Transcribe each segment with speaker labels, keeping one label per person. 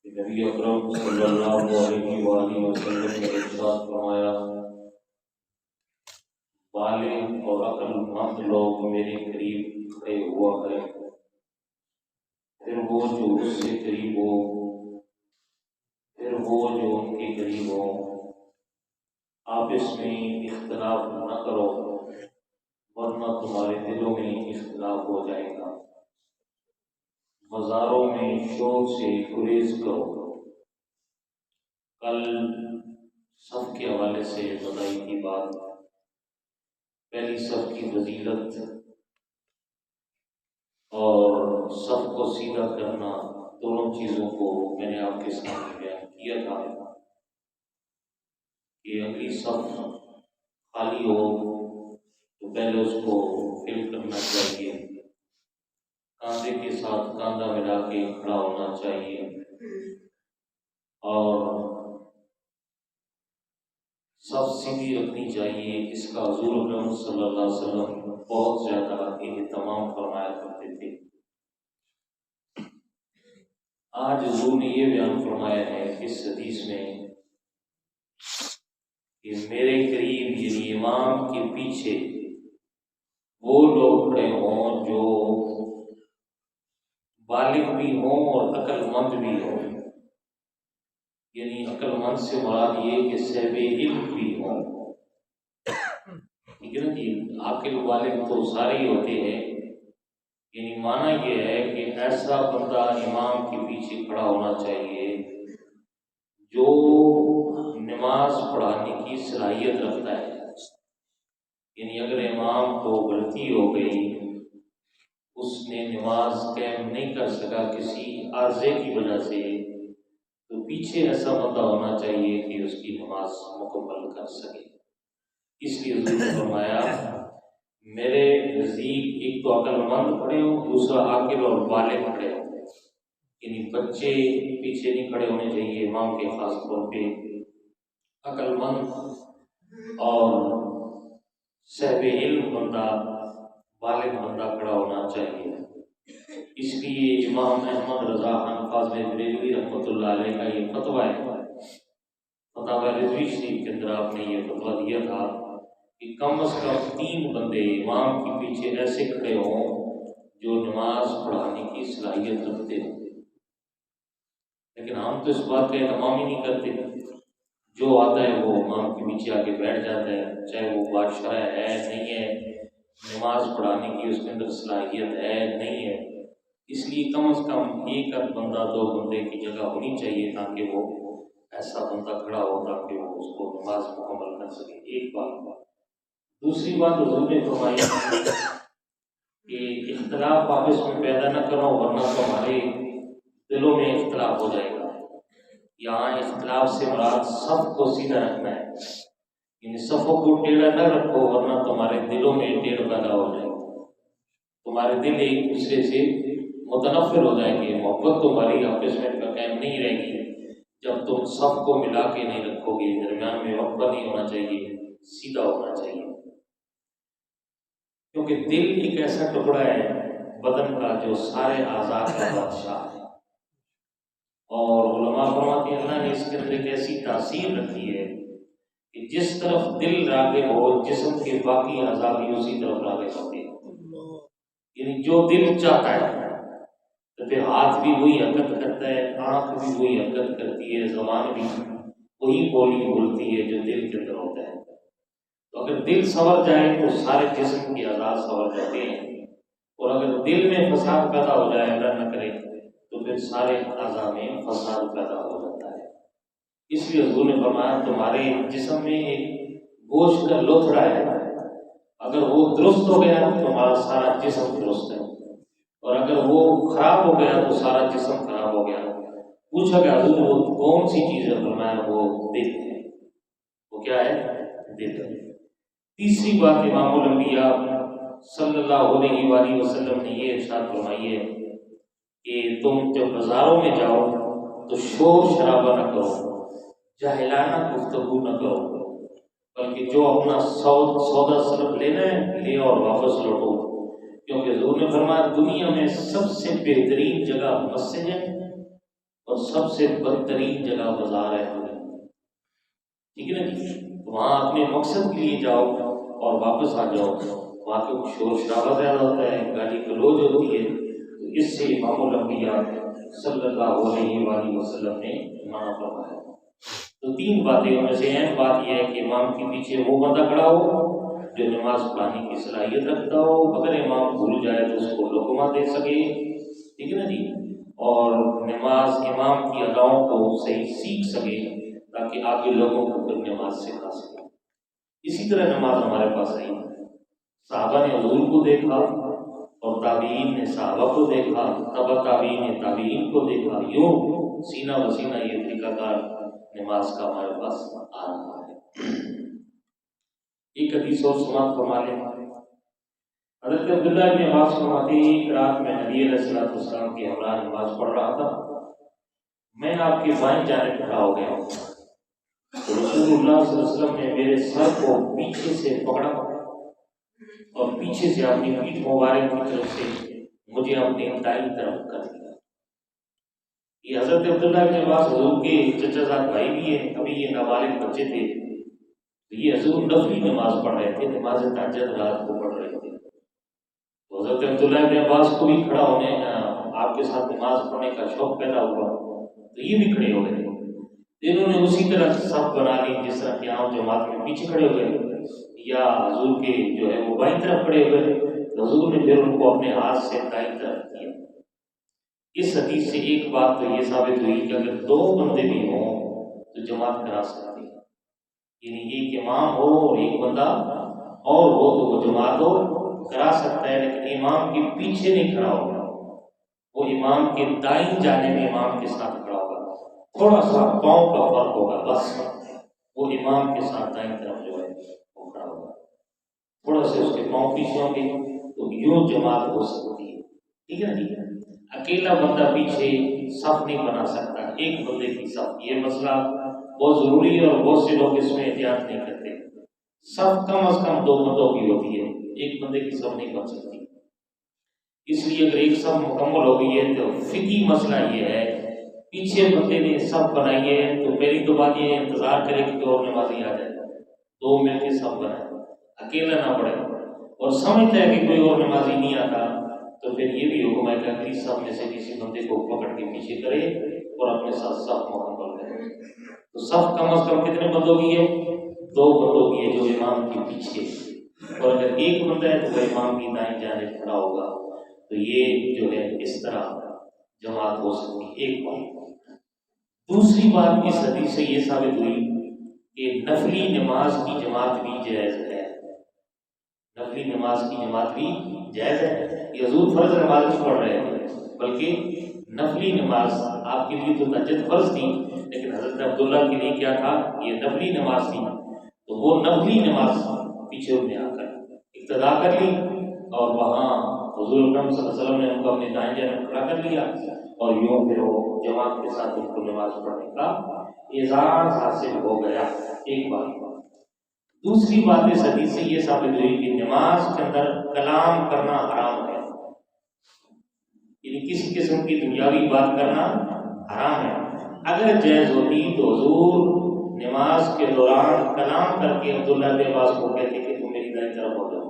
Speaker 1: نبی اکرم صلی اللہ علیہ وآلہ وسلم نے ارشاد فرمایا، بالغ اور عقل مند لوگ میرے قریب کھڑے ہوا کریں، پھر وہ جو اس سے قریب ہو، پھر وہ جو ان کے قریب ہو، آپس میں اختلاف نہ کرو ورنہ تمہارے دلوں میں اختلاف ہو جائے گا۔ بازاروں میں شور سے گریز کرو۔ کل صف کے حوالے سے بتائی تھی بات، پہلی صف کی فضیلت اور صف کو سیدھا کرنا، دونوں چیزوں کو میں نے آپ کے سامنے بیان کیا تھا کہ اگلی صف خالی ہو تو پہلے اس کو فل کرنا چاہیے، کاندھے کے ساتھ کاندھا ملا کے کھڑا ہونا چاہیے، اور صف سیدھی رکھنی چاہیے۔ اس کا حضور اکرم صلی اللہ علیہ وسلم بہت زیادہ اہتمام فرمایا کرتے تھے۔ آج حضور نے یہ بیان فرمایا ہے اس حدیث میں کہ میرے قریب یعنی امام کے پیچھے وہ لوگ کھڑے ہوں جو بالغ بھی ہوں اور عقل مند بھی ہوں، یعنی عقل مند سے مراد یہ کہ صاحب علم بھی ہوں، ٹھیک ہے نا جی۔ عاقل بالغ تو سارے ہی ہوتے ہیں، یعنی معنی یہ ہے کہ ایسا بندہ امام کے پیچھے کھڑا ہونا چاہیے جو نماز پڑھانے کی صلاحیت رکھتا ہے، یعنی اگر امام کو غلطی ہو گئی، اس نے نماز قائم نہیں کر سکا کسی عارضے کی وجہ سے، تو پیچھے ایسا بندہ ہونا چاہیے کہ اس کی نماز مکمل کر سکے۔ اس لیے حضور نے فرمایا میرے نزدیک ایک تو عقل مند کھڑے ہو، دوسرا عاقل اور بالغ کھڑے ہو، یعنی بچے پیچھے نہیں کھڑے ہونے چاہیے امام کے، خاص طور پہ عقل مند اور صاحب علم بندہ، بالغ بندہ کھڑا ہونا چاہیے۔ اس لیے امام احمد رضا خان فاضل بریلوی رحمۃ اللہ علیہ کا یہ فتویٰ ہے، فتاوی رضوی شریف کے اندر آپ نے یہ فتویٰ دیا تھا کہ کم از کم 3 بندے امام کے پیچھے ایسے کھڑے ہوں جو نماز پڑھانے کی صلاحیت رکھتے ہوں۔ لیکن ہم تو اس بات کا اہتمام ہی نہیں کرتے، جو آتا ہے وہ امام کے پیچھے آ کے بیٹھ جاتا ہے، چاہے وہ بادشاہ ہے نہیں ہے، نماز پڑھانے کی اس کے اندر صلاحیت ہے نہیں ہے۔ اس لیے کم از کم ایک بندہ 2 بندے کی جگہ ہونی چاہیے تاکہ وہ ایسا بندہ کھڑا ہو تاکہ وہ اس کو نماز مکمل کر سکے۔ ایک بات۔ دوسری بات حضور نے فرمائی کہ اختلاف آپس میں پیدا نہ کرو ورنہ تمہارے دلوں میں اختلاف ہو جائے گا۔ یہاں اختلاف سے مراد صف کو سیدھا رکھنا ہے، یعنی صفوں کو ٹیڑھا نہ رکھو ورنہ تمہارے دلوں میں ٹیڑھ پیدا ہو جائے گا، تمہارے دل ایک دوسرے سے متنفر ہو جائیں گے، محبت تمہاری آپس میں قائم نہیں رہے گی جب تم صف کو ملا کے نہیں رکھو گے، درمیان میں وقفہ نہیں ہونا چاہیے، سیدھا ہونا چاہیے، کیونکہ دل ایک ایسا ٹکڑا ہے بدن کا جو سارے اعضاء کا بادشاہ ہے، اور علماء فرماتے ہیں اللہ نے اس کے اندر ایک ایسی تاثیر رکھی ہے کہ جس طرف دل راغب ہو جسم کے باقی اعضاء بھی اسی طرف راغب ہوتے ہیں، یعنی جو دل چاہتا ہے تو پھر ہاتھ بھی وہی حرکت کرتا ہے، آنکھ بھی وہی حرکت کرتی ہے، زبان بھی وہی بولی بولتی ہے جو دل کے اندر ہوتا ہے۔ تو اگر دل سنور جائے تو سارے جسم کے اعضاء سنور جاتے ہیں، اور اگر دل میں فساد پیدا ہو جائے اللہ نہ کرے تو پھر سارے اعضاء میں فساد پیدا ہو جاتا ہے۔ اس لیے حضور نے فرمایا تمہارے جسم میں ایک گوشت کا لوتھڑا ہے، اگر وہ درست ہو گیا تو تمہارا سارا جسم درست ہے، اور اگر وہ خراب ہو گیا تو سارا جسم خراب ہو گیا۔ پوچھا کہ حضور وہ کون سی چیز ہے؟ فرمایا وہ دل ہے۔ وہ کیا ہے؟ دل ہے۔ تیسری بات امام الانبیاء صلی اللہ علیہ وآلہ وسلم نے یہ ارشاد فرمائی ہے کہ تم جب بازاروں میں جاؤ تو شور شرابہ نہ کرو، جاہلانہ گفتگو نہ کرو، بلکہ جو اپنا سودا صرف لینا ہے لے اور واپس لوٹو، کیونکہ حضور نے فرمایا دنیا میں سب سے بہترین جگہ مسجد ہے اور سب سے بدترین جگہ بازار ہے. ٹھیک ہے نا جی؟ وہاں اپنے مقصد کے لیے جاؤ اور واپس آ جاؤ. وہاں پہ شور شرابہ زیادہ ہوتا ہے، گاڑی کلوج ہوتی ہے، تو اس سے امام الانبیاء صلی اللہ علیہ وآلہ وسلم نے منع فرمایا. تو تین باتیں ان میں سے اہم بات یہ ہے کہ امام کے پیچھے وہ بندہ کھڑا ہو جو نماز پڑھانے کی صلاحیت رکھتا ہو، اگر امام بھول جائے تو اس کو لقمہ دے سکے. ٹھیک ہے نا جی؟ اور نماز امام کی اداؤں کو صحیح سیکھ سکے تاکہ آگے لوگوں کو پھر نماز سکھا سکے. اسی طرح نماز ہمارے پاس آئی. صحابہ نے حضور کو دیکھا اور تابعین نے صحابہ کو دیکھا، تبع تابعین نے تابعین کو دیکھا. یوں سینہ بسینہ یہ طریقہ کار نماز کا ہمارے پاس آ رہا ہے. ایک حدیث اور سماعت فرما لیں. حضرت عبداللہ بن عباس فرماتے ہیں ایک رات میں نبی علیہ السلام کی ہمراہ نماز پڑھ رہا تھا. میں آپ کے بائیں جانب کھڑا ہو گیا ہوں تو رسول اللہ صلی اللہ علیہ وسلم نے میرے سر کو پیچھے سے پکڑا اور پیچھے سے اپنی پیٹھ مبارک کی طرف سے مجھے اپنے دائیں طرف کر دیا. یہ حضرت عبداللہ بن عباس حضور کے چچا زاد بھائی بھی ہیں. ابھی یہ نابالغ بچے تھے تو یہ حضور نفلی نماز پڑھ رہے تھے، نماز تہجد رات کو پڑھ رہے تھے. تو حضرت عبداللہ بن عباس کو بھی کھڑا ہونے آپ کے ساتھ نماز پڑھنے کا شوق پیدا ہوا تو یہ بھی کھڑے ہو گئے. انہوں نے اسی طرح صف بنا لی جس طرح کہ عام جماعت میں پیچھے کھڑے ہو گئے یا حضور کے جو ہے وہ بائیں طرف کھڑے ہو گئے. تو حضور نے پھر ان کو اپنے ہاتھ سے دائیں طرف کیا. اس حدیث سے ایک بات تو یہ ثابت ہوئی کہ اگر دو بندے بھی ہوں تو جماعت کرا سکتے ہیں. یعنی ایک امام ہو اور ایک بندہ اور ہو تو وہ جماعت ہو کرا سکتا ہے، لیکن امام کے پیچھے نہیں کھڑا ہوگا. وہ امام کے دائیں جانے میں امام کے ساتھ کھڑا ہوگا. تھوڑا سا پاؤں کا فرق ہوگا بس. وہ امام کے ساتھ دائیں طرف جو ہے وہ کھڑا ہوگا. تھوڑا سے اس کے پاؤں پیچھے ہوں گے تو یوں جماعت ہو سکتی ہے. ٹھیک ہے نا جی؟ اکیلا بندہ پیچھے صف نہیں بنا سکتا، ایک بندے کی صف. یہ مسئلہ بہت ضروری ہے اور بہت سے لوگ اس میں احتیاط نہیں کرتے. صف کم از کم دو بندوں کی ہوتی ہے، ایک بندے کی صف نہیں بن سکتی. اس لیے اگر ایک صف مکمل ہو گئی ہے تو فقہی مسئلہ یہ ہے پیچھے بندے نے صف بنائی ہے تو پہلی تو بات یہ انتظار کرے کہ اور نمازی آ جائے، دو مل کے صف بنائے، اکیلا نہ پڑے. اور سمجھتا ہے کہ کوئی اور نمازی نہیں آتا تو پھر یہ بھی حکم ہے کہ اگلی صف میں سے کسی بندے کو پکڑ کے پیچھے کرے اور اپنے ساتھ صف مکمل کرے. تو صف کم از کم کتنے بندوں کی ہے؟ دو بندوں کی ہے جو امام کے پیچھے. اور اگر ایک بندہ ہے تو وہ امام کی دائیں جانب کھڑا ہوگا. تو یہ جو ہے اس طرح جماعت ہو سکتی. ایک بات. دوسری بات اس حدیث سے یہ ثابت ہوئی کہ نفلی نماز کی جماعت بھی جائز ہے. نفلی نماز کی جماعت بھی جائز ہے. یہ حضور فرض نماز نہیں پڑھ رہے تھے بلکہ نفلی نماز آپ کے لیے تو تہجد فرض تھی لیکن حضرت عبداللہ کے لیے کیا تھا؟ یہ نفلی نماز تھی. تو وہ نفلی نماز پیچھے انہیں آ کر اقتدا کر لی اور وہاں حضور اکرم صلی اللہ علیہ وسلم نے ان کو اپنے دائیں جانب کھڑا کر لیا اور یوں پھر وہ جماعت کے ساتھ ان کو نماز پڑھنے کا اعزاز حاصل ہو گیا. ایک بات. دوسری بات اس حدیث سے یہ ثابت ہوئی کہ نماز کے اندر کلام کرنا حرام ہے. یعنی کسی قسم کی دنیاوی بات کرنا حرام ہے. اگر جائز ہوتی تو حضور نماز کے دوران کلام کر کے عبداللہ بن عباس کو کہتے کہ تم میری دائیں طرف ہو جاؤ.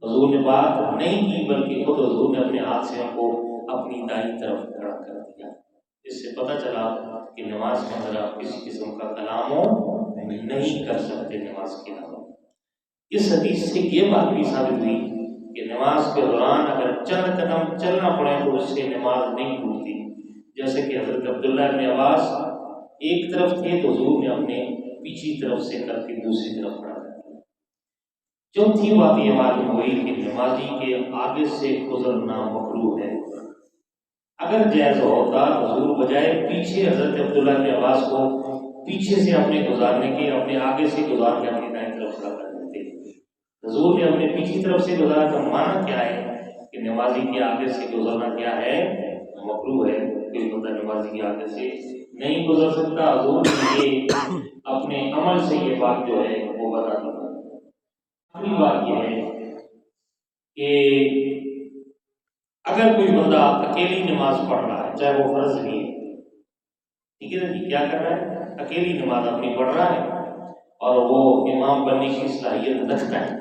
Speaker 1: حضور نے بات نہیں کی بلکہ خود حضور نے اپنے ہاتھ سے ان کو اپنی دائیں طرف کھڑا کر دیا. اس سے پتہ چلا کہ نماز کے اندر آپ کسی قسم کا کلام نہیں کر سکتے نماز کے علاوہ. اس حدیث سے یہ بات بھی ثابت ہوئی کہ نماز کے دوران اگر چند قدم چلنا پڑے تو اس سے نماز نہیں ٹوٹتی. جیسے کہ حضرت عبداللہ بن عباس ایک طرف تھے تو حضور نے اپنے پیچھے طرف سے کر کے دوسری طرف کھڑا کر دیا. چوتھی بات یہ معلوم ہوئی کہ نمازی کے آگے سے گزرنا مکروہ ہے. اگر جائز ہوتا حضور بجائے پیچھے حضرت عبداللہ بن عباس کو پیچھے سے اپنے گزارنے کے اپنے آگے سے گزار کے اپنی دائیں طرف کھڑا کر دیتے. حضور نے اپنے پیچھے طرف سے گزارا تو معنی کیا ہے کہ نمازی کے آگے سے گزرنا کیا ہے؟ مکروہ ہے. کوئی بندہ نمازی کے آگے سے نہیں گزر سکتا. حضور نے یہ اپنے عمل سے یہ بات جو ہے وہ بتا دی. اپنی بات یہ ہے کہ اگر کوئی بندہ اکیلی نماز پڑھ رہا ہے، چاہے وہ فرض بھی ہے، ٹھیک ہے نا جی، کیا کر رہا ہے؟ اکیلی نماز اپنی پڑھ رہا ہے اور وہ امام بننے کی صلاحیت رکھتا ہے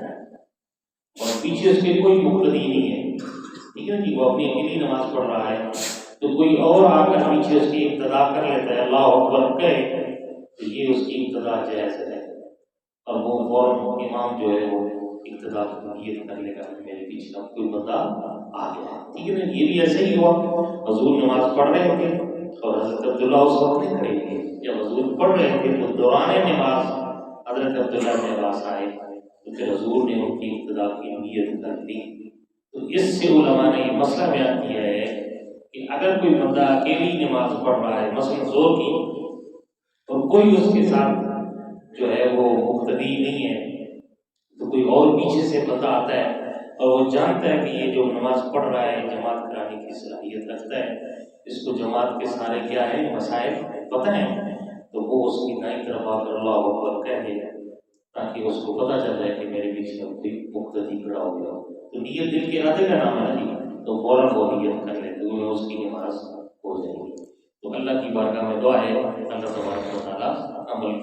Speaker 1: اور پیچھے اس کے کوئی مقتدی نہیں ہے، ٹھیک ہے جی، وہ اپنی اکیلی نماز پڑھ رہا ہے، تو کوئی اور آ کر پیچھے اس کی ابتدا کر لیتا ہے، اللہ اکبر کہے، تو یہ اس کی ابتدا جائز ہے اور وہ فوراً امام جو ہے وہ ابتدا نیت کر لے گا کہ میرے پیچھے اب کوئی بندہ آ گیا، ٹھیک ہے نا۔ یہ بھی ایسے ہی ہوا، حضور نماز پڑھ رہے تھے اور حضرت عبداللہ اس وقت نہیں کھڑے تھے، جب حضور پڑھ رہے تھے تو دوران نماز حضرت عبداللہ کے پاس آئے تو پھر حضور نے ان کی ابتدا کی نیت کر دی۔ تو اس سے علماء نے یہ مسئلہ بیان کیا ہے کہ اگر کوئی بندہ اکیلی نماز پڑھ رہا ہے مثلا زور کی اور کوئی اس کے ساتھ جو ہے وہ مقتدی نہیں ہے، تو کوئی اور پیچھے سے بندہ آتا ہے اور وہ جانتا ہے کہ یہ جو نماز پڑھ رہا ہے جماعت کرانے کی صلاحیت رکھتا ہے، اس کو جماعت کے سارے کیا ہے مسائل پتہ ہیں، تو وہ اس کی دائیں طرف آ کر اللہ اکبر کہہ دے تاکہ اس کو پتہ چل جائے کہ میرے پیچھے کوئی مقتدی کھڑا ہو گیا۔ تو نیت دل کے ارادے کا نام ہے جی، تو فوراً وہ نیت کر لے تو اس کی نماز ہو جائے گی۔ تو اللہ کی بارگاہ میں دعا ہے اللہ تبارک و تعالیٰ عمل